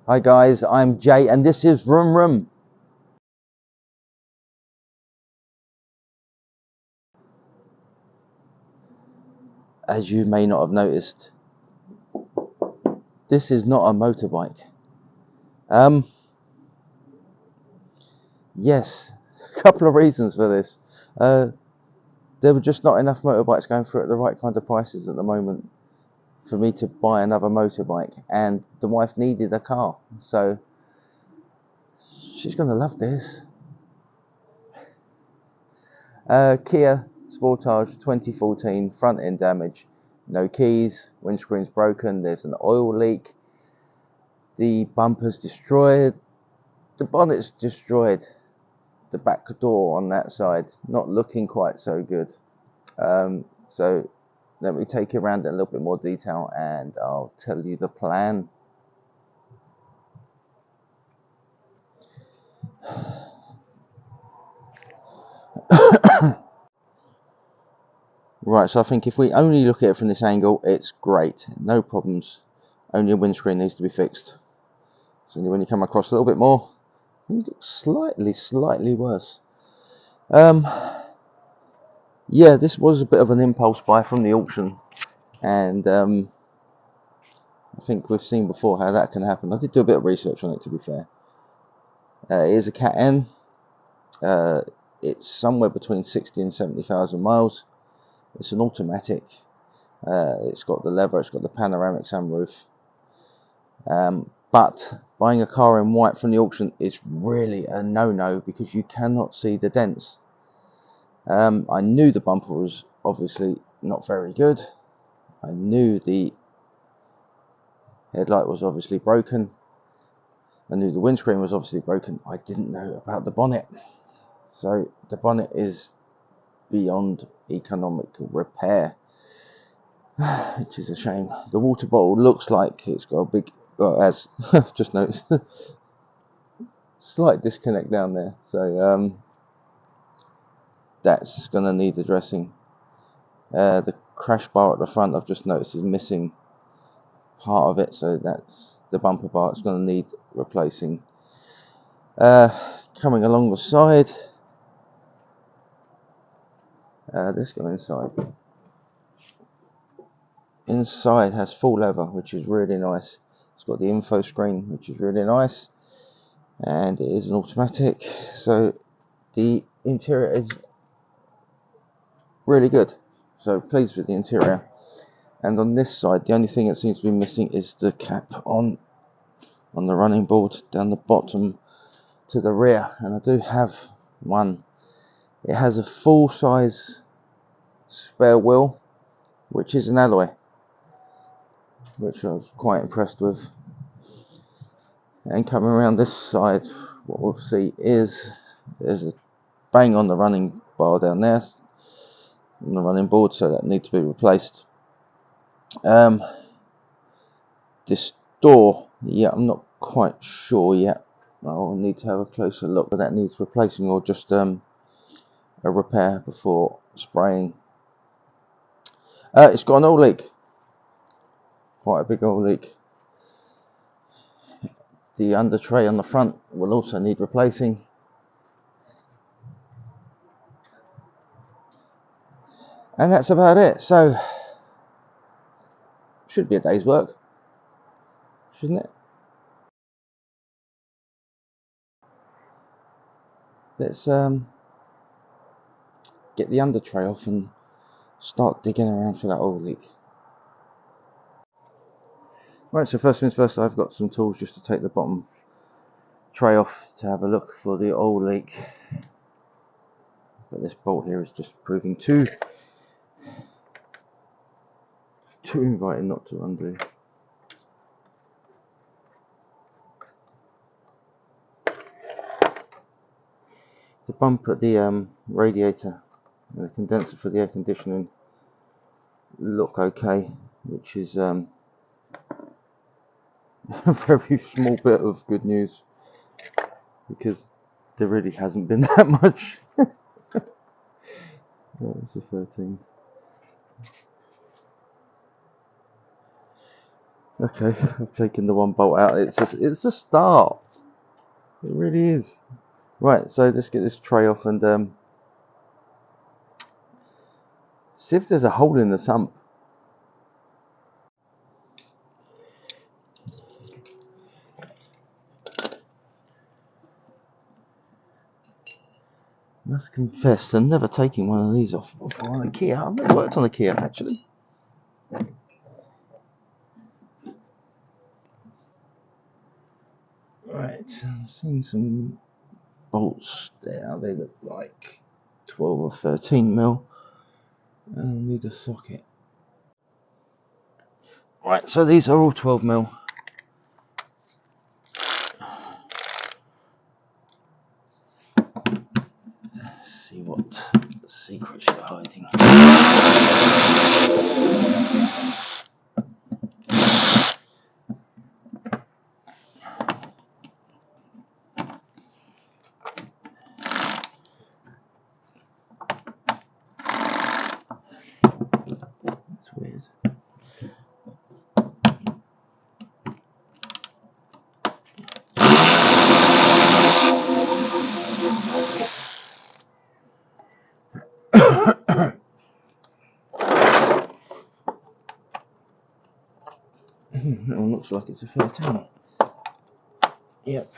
Hi guys, I'm Jay and this is Vroom Vroom. As you may not have noticed, this is not a motorbike. Um, yes, a couple of reasons for this. There were just not enough motorbikes going through at the right kind of prices at the moment for me to buy another motorbike, and the wife needed a car, so she's gonna love this. Kia Sportage 2014, front end damage, no keys, windscreen's broken, there's an oil leak, the bumper's destroyed, the bonnet's destroyed, the back door on that side not looking quite so good. So let me take you around in a little bit more detail and I'll tell you the plan. Right, so I think if we only look at it from this angle, it's great, no problems. Only a windscreen needs to be fixed. So when you come across a little bit more, it looks slightly worse. Yeah, this was a bit of an impulse buy from the auction, and I think we've seen before how that can happen. I did do a bit of research on it, to be fair. It is a Cat N. It's somewhere between 60 and 70,000 miles. It's an automatic. It's got the leather, it's got the panoramic sunroof. But buying a car in white from the auction is really a no-no because you cannot see the dents. I knew the bumper was obviously not very good. I knew the headlight was obviously broken. I knew the windscreen was obviously broken. I didn't know about the bonnet. So the bonnet is beyond economical repair, which is a shame. The water bottle looks like it's got a big, well, as I've just noticed, slight disconnect down there. So that's going to need addressing. The crash bar at the front, I've just noticed, is missing part of it, so that's the bumper bar. It's going to need replacing. Coming along the side, let's go inside. Inside has full leather, which is really nice. It's got the info screen, which is really nice, and it is an automatic, so the interior is really good. So pleased with the interior. And on this side, the only thing that seems to be missing is the cap on the running board down the bottom to the rear, and I do have one. It has a full size spare wheel, which is an alloy, which I was quite impressed with. And coming around this side, what we'll see is there's a bang on the running bar down there, on the running board, so that needs to be replaced. This door, yeah, I'm not quite sure yet. I'll need to have a closer look, but that needs replacing or just a repair before spraying. It's got an oil leak, quite a big oil leak. The under tray on the front will also need replacing. And that's about it. So, should be a day's work, shouldn't it? Let's get the under tray off and start digging around for that oil leak. Right, so first things first, I've got some tools just to take the bottom tray off to have a look for the oil leak. But this bolt here is just proving too inviting not to undo. The bump at the radiator and the condenser for the air conditioning look okay, which is a very small bit of good news because there really hasn't been that much. Oh, it's a 13. Okay, I've taken the one bolt out. It's a start. It really is. Right, so let's get this tray off and see if there's a hole in the sump. I must confess, I've never taken one of these off before on a Kia. I've never worked on a Kia actually. Right, I'm seeing some bolts there. They look like 12 or 13 mil. And I'll need a socket. Right, so these are all 12 mil. Let's see what secrets you're hiding. That's weird. That one looks like it's a fair tunnel. Yep.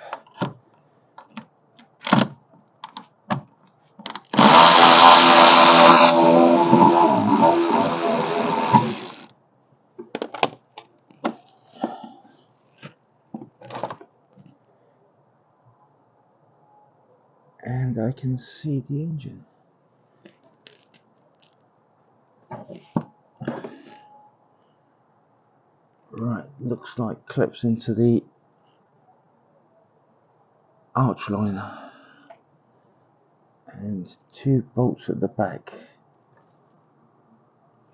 And I can see the engine. Right, looks like clips into the arch liner. And 2 bolts at the back.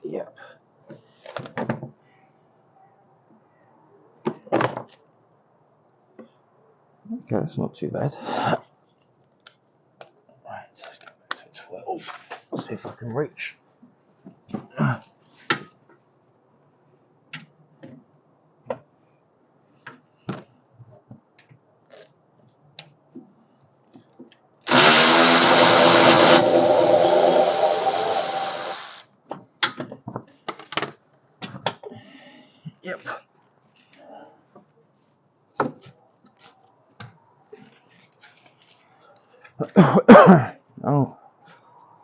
Yep. Okay, that's not too bad. Right, let's go back to 12. Let's see if I can reach. Yep. Oh,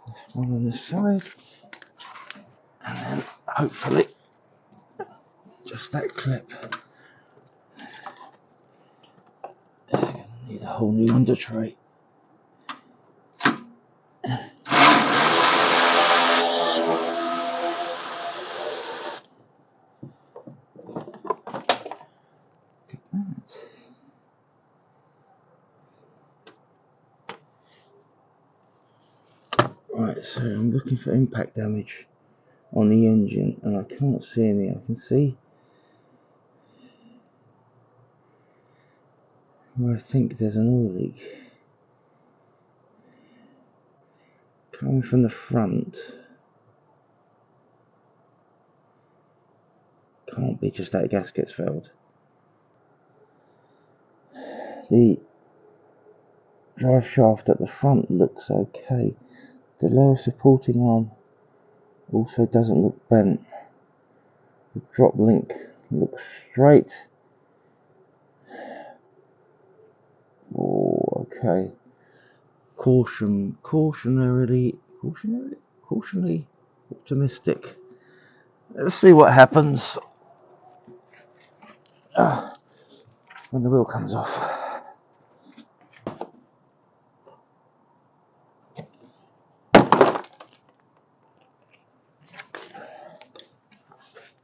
there's one on this side. And then hopefully just that clip. It's going to need a whole new under tray. Right, so I'm looking for impact damage on the engine and I can't see any. I can see where I think there's an oil leak coming from the front. Can't be just that gasket's failed. The drive shaft at the front looks okay. The lower supporting arm also doesn't look bent. The drop link looks straight. Oh, okay. Cautionally optimistic. Let's see what happens when the wheel comes off.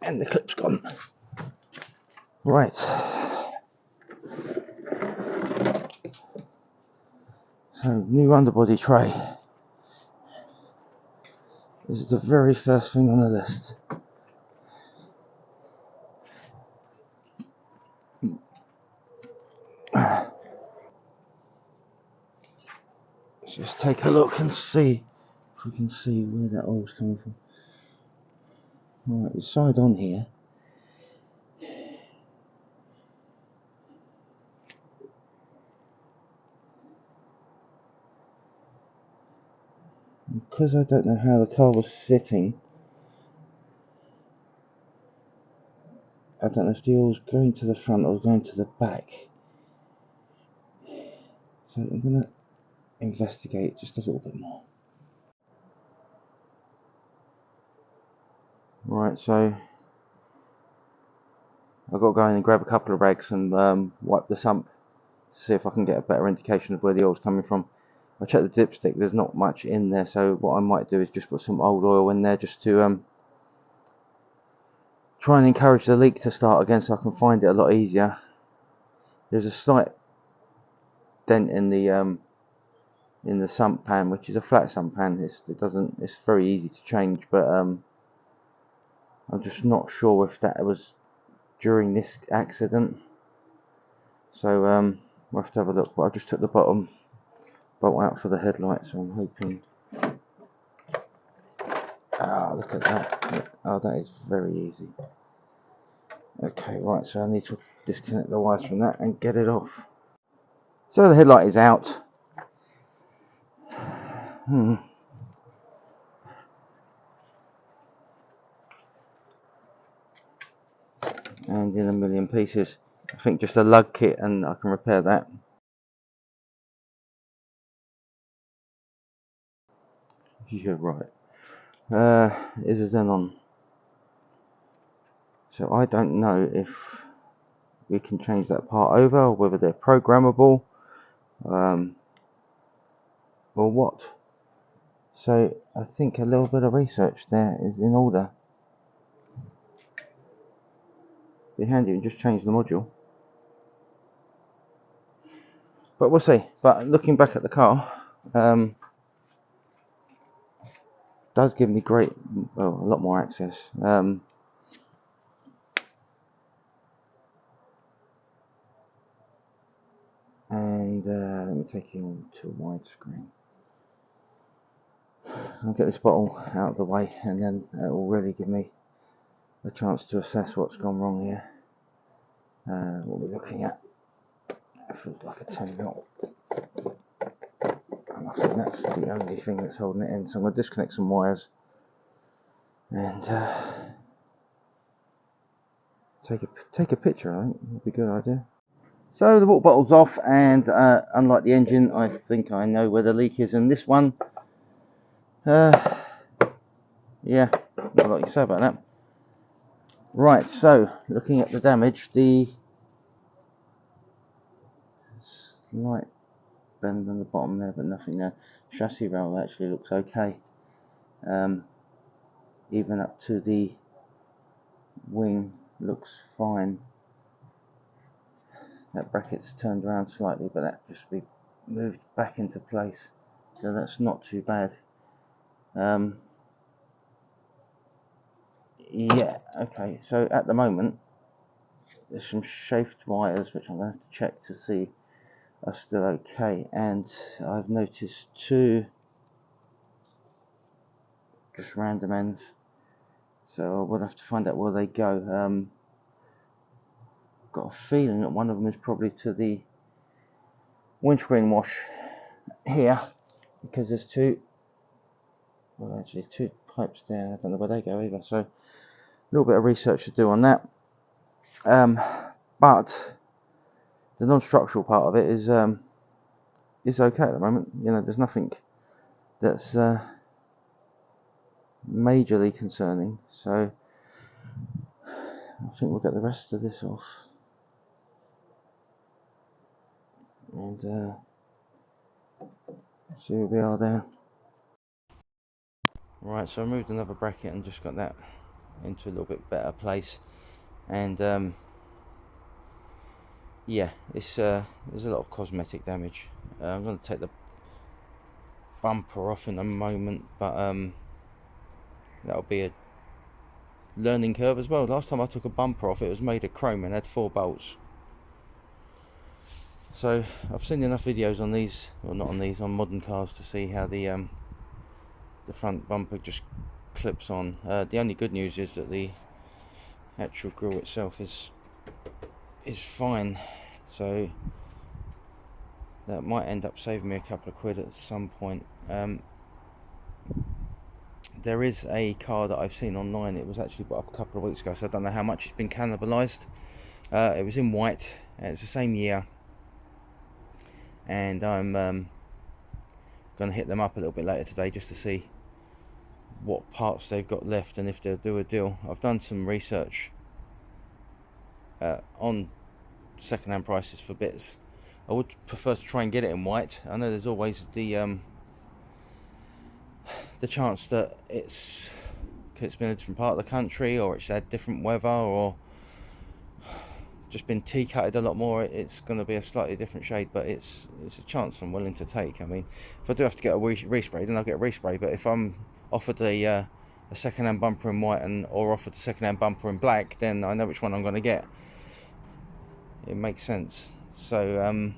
And the clip's gone. Right. So, new underbody tray. This is the very first thing on the list. Let's just take a look and see if we can see where that oil's coming from. Right, it's side on here. because I don't know how the car was sitting, I don't know if the oil was going to the front or going to the back. So I'm going to investigate just a little bit more. Right, so I've got to go in and grab a couple of rags and wipe the sump to see if I can get a better indication of where the oil's coming from. I checked the dipstick, there's not much in there, so what I might do is just put some old oil in there just to try and encourage the leak to start again so I can find it a lot easier. There's a slight dent in the sump pan, which is a flat sump pan. It's very easy to change, but I'm just not sure if that was during this accident. So we'll have to have a look. But I just took the bottom bolt out for the headlight, so I'm hoping. Ah, look at that. Oh, that is very easy. Okay, right, so I need to disconnect the wires from that and get it off. So the headlight is out. And in a million pieces. I think just a lug kit and I can repair that. You're right. Is a Xenon. So I don't know if we can change that part over, or whether they're programmable, or what. So I think a little bit of research there is in order. Be handy and just change the module. But we'll see. But looking back at the car, does give me a lot more access. And let me take you to widescreen. I'll get this bottle out of the way, and then it will really give me a chance to assess what's gone wrong here. What we're looking at, it feels like a 10mm, and I think that's the only thing that's holding it in. So I'm going to disconnect some wires and take a picture. I think would be a good idea. So the water bottle's off, and unlike the engine, I think I know where the leak is in this one. Yeah, not a lot you say about that. Right, so looking at the damage, the slight bend on the bottom there, but nothing there. Chassis rail actually looks okay. Even up to the wing looks fine. That bracket's turned around slightly, but that just be moved back into place, so that's not too bad. Yeah, okay, so at the moment there's some chafed wires which I'm going to have to check to see are still okay, and I've noticed two just random ends, so I will have to find out where they go. Got a feeling that one of them is probably to the windscreen wash here, because there's two pipes there. I don't know where they go either, so a little bit of research to do on that. But the non-structural part of it is okay at the moment. You know, there's nothing that's majorly concerning, so I think we'll get the rest of this off and see where we are there. Right, so I moved another bracket and just got that into a little bit better place, and yeah, it's there's a lot of cosmetic damage. I'm going to take the bumper off in a moment, but that'll be a learning curve as well. Last time I took a bumper off, it was made of chrome and had 4 bolts. So I've seen enough videos on these, or not on these, on modern cars to see how the front bumper just clips on. The only good news is that the actual grille itself is fine, so that might end up saving me a couple of quid at some point. there is a car that I've seen online. It was actually bought up a couple of weeks ago, so I don't know how much it's been cannibalised. It was in white, and it's the same year, and I'm going to hit them up a little bit later today just to see what parts they've got left and if they'll do a deal. I've done some research on second-hand prices for bits. I would prefer to try and get it in white. I know there's always the chance that it's been a different part of the country, or it's had different weather, or just been tea-cutted a lot more. It's going to be a slightly different shade, but it's a chance I'm willing to take. I mean, if I do have to get a respray, then I'll get a respray. But if I'm offered a second-hand bumper in white or offered a second-hand bumper in black, then I know which one I'm going to get. It makes sense. So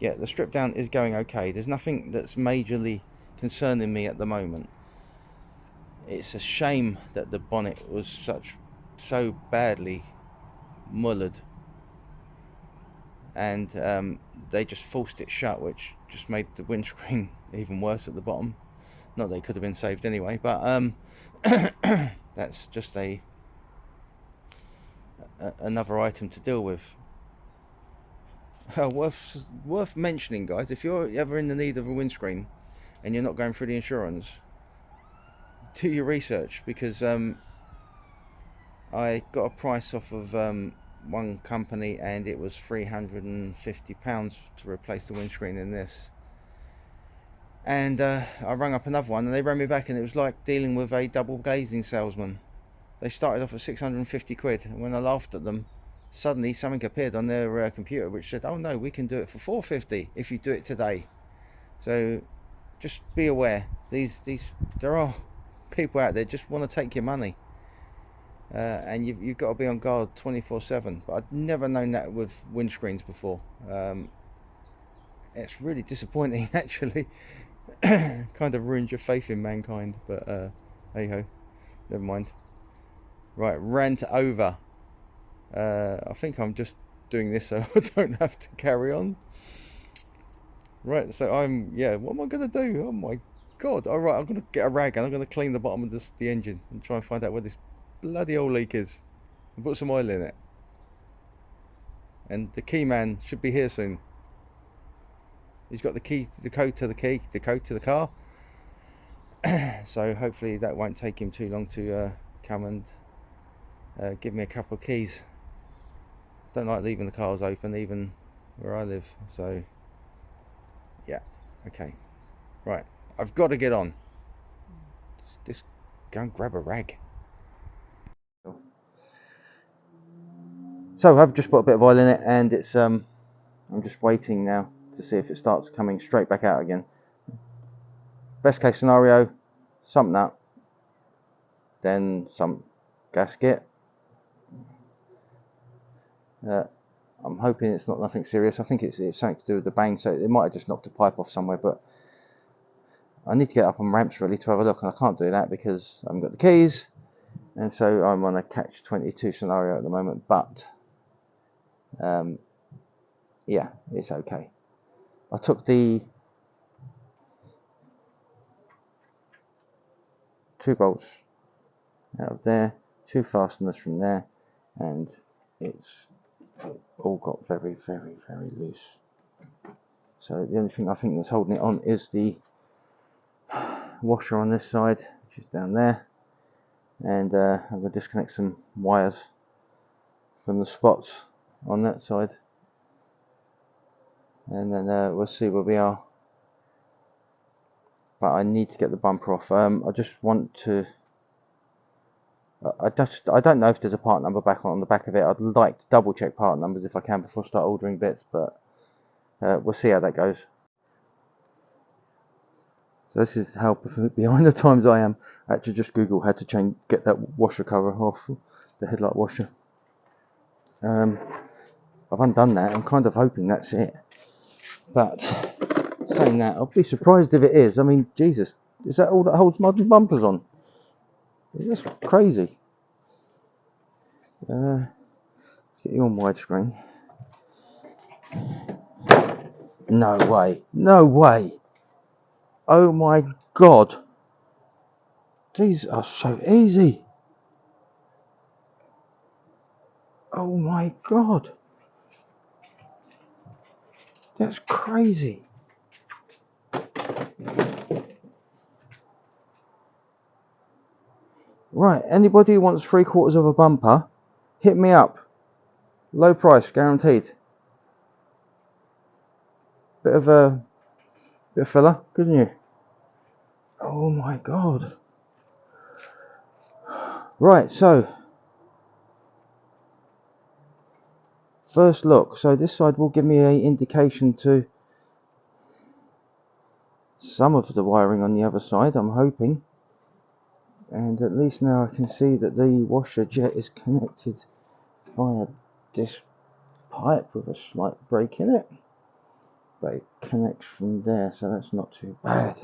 yeah, the strip down is going okay. There's nothing that's majorly concerning me at the moment. It's a shame that the bonnet was so badly mullered, and they just forced it shut, which just made the windscreen even worse at the bottom. Not that it could have been saved anyway, but that's just another item to deal with. Worth mentioning, guys, if you're ever in the need of a windscreen and you're not going through the insurance, do your research, because I got a price off of one company and it was £350 to replace the windscreen in this, and I rang up another one and they rang me back, and it was like dealing with a double glazing salesman. They started off at 650 quid, and when I laughed at them, suddenly something appeared on their computer which said, oh no, we can do it for 450 if you do it today. So just be aware, there are people out there just want to take your money, and you've got to be on guard 24/7. But I'd never known that with windscreens before. It's really disappointing, actually. Kind of ruins your faith in mankind, but hey ho, never mind. Right, rant over. I think I'm just doing this so I don't have to carry on. Right, so what am I going to do? Oh my god. Alright, I'm going to get a rag and I'm going to clean the bottom of the engine and try and find out where this bloody oil leak is and put some oil in it. And the key man should be here soon. He's got the key, the code to the car. So hopefully that won't take him too long to come and give me a couple of keys. Don't like leaving the cars open, even where I live. So yeah, okay, right, I've got to get on. Just go and grab a rag. So I've just put a bit of oil in it, and it's I'm just waiting now to see if it starts coming straight back out again. Best case scenario, sump nut, then some gasket. I'm hoping it's not nothing serious. I think it's something to do with the bang, so it might have just knocked a pipe off somewhere, but I need to get up on ramps really to have a look, and I can't do that because I haven't got the keys, and so I'm on a catch-22 scenario at the moment. But yeah, it's okay. I took the 2 bolts out of there, 2 fasteners from there, and it's all got very, very, very loose. So the only thing I think that's holding it on is the washer on this side, which is down there, and I'm going to disconnect some wires from the spots on that side, and then we'll see where we are. But I need to get the bumper off. I just want to. I don't know if there's a part number back on the back of it. I'd like to double check part numbers if I can before I start ordering bits, but we'll see how that goes. So this is how behind the times I am. I had to just Google how to get that washer cover off the headlight washer. I've undone that. I'm kind of hoping that's it. But saying that, I'll be surprised if it is. I mean, Jesus, is that all that holds modern bumpers on? That's crazy. Let's get you on widescreen. No way. No way. Oh my god. These are so easy. Oh my god. That's crazy. Right, anybody who wants 3/4 of a bumper, hit me up. Low price, guaranteed. Bit of filler, couldn't you? Oh my god. Right, so first look. So this side will give me an indication to some of the wiring on the other side, I'm hoping. And at least now I can see that the washer jet is connected via this pipe with a slight break in it. But it connects from there, so that's not too bad.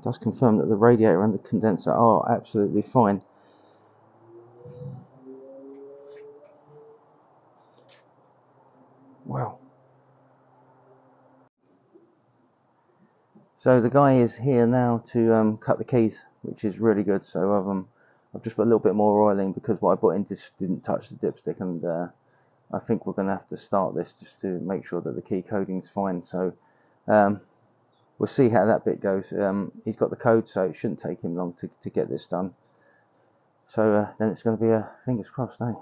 Does confirm that the radiator and the condenser are absolutely fine. Wow. So the guy is here now to cut the keys, which is really good. So I've just put a little bit more oil in because what I put in just didn't touch the dipstick, and I think we're going to have to start this just to make sure that the key coding is fine. So we'll see how that bit goes. He's got the code, so it shouldn't take him long to get this done. So then it's going to be a fingers crossed, eh?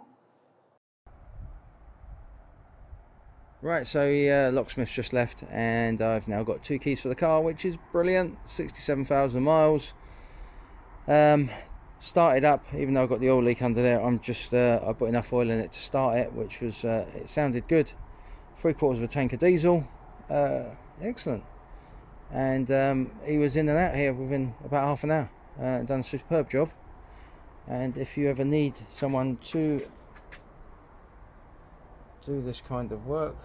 Right, so locksmith's just left, and I've now got 2 keys for the car, which is brilliant. 67,000 miles. Started up, even though I've got the oil leak under there. I'm just I put enough oil in it to start it, which was it sounded good. 3/4 of a tank of diesel, excellent. And he was in and out here within about half an hour. Done a superb job. And if you ever need someone to do this kind of work,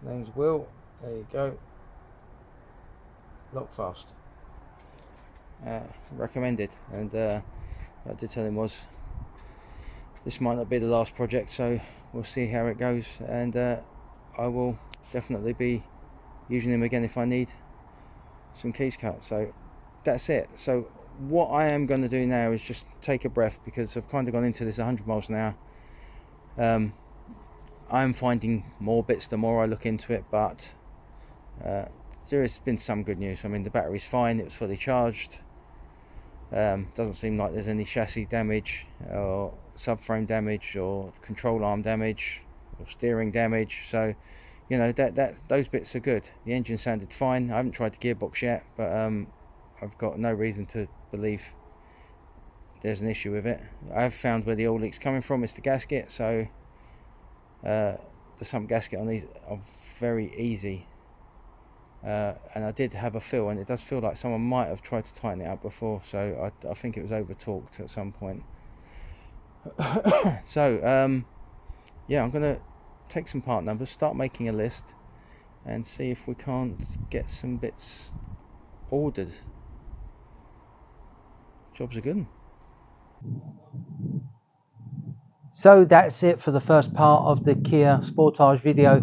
name's Will. There you go. Lock fast. Recommended. And what I did tell him was this might not be the last project, so we'll see how it goes, and I will definitely be using him again if I need some keys cut. So that's it. So what I am going to do now is just take a breath, because I've kind of gone into this 100 miles an hour. I'm finding more bits the more I look into it, but there has been some good news. I mean, the battery's fine, it was fully charged. Doesn't seem like there's any chassis damage or subframe damage or control arm damage or steering damage, so you know that those bits are good. The engine sounded fine. I haven't tried the gearbox yet, but I've got no reason to believe there's an issue with it. I've found where the oil leak's coming from. It's the gasket, so the sump gasket on these are very easy, and I did have a feel, and it does feel like someone might have tried to tighten it up before, so I think it was over torqued at some point. So yeah, I'm gonna take some part numbers, start making a list, and see if we can't get some bits ordered. Job's a good one. So that's it for the first part of the Kia Sportage video.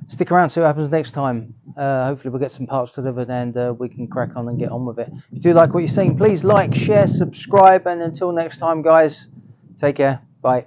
Stick around, see what happens next time. Hopefully we'll get some parts delivered, and we can crack on and get on with it. If you do like what you're seeing, please like, share, subscribe, and until next time, guys, take care. Bye.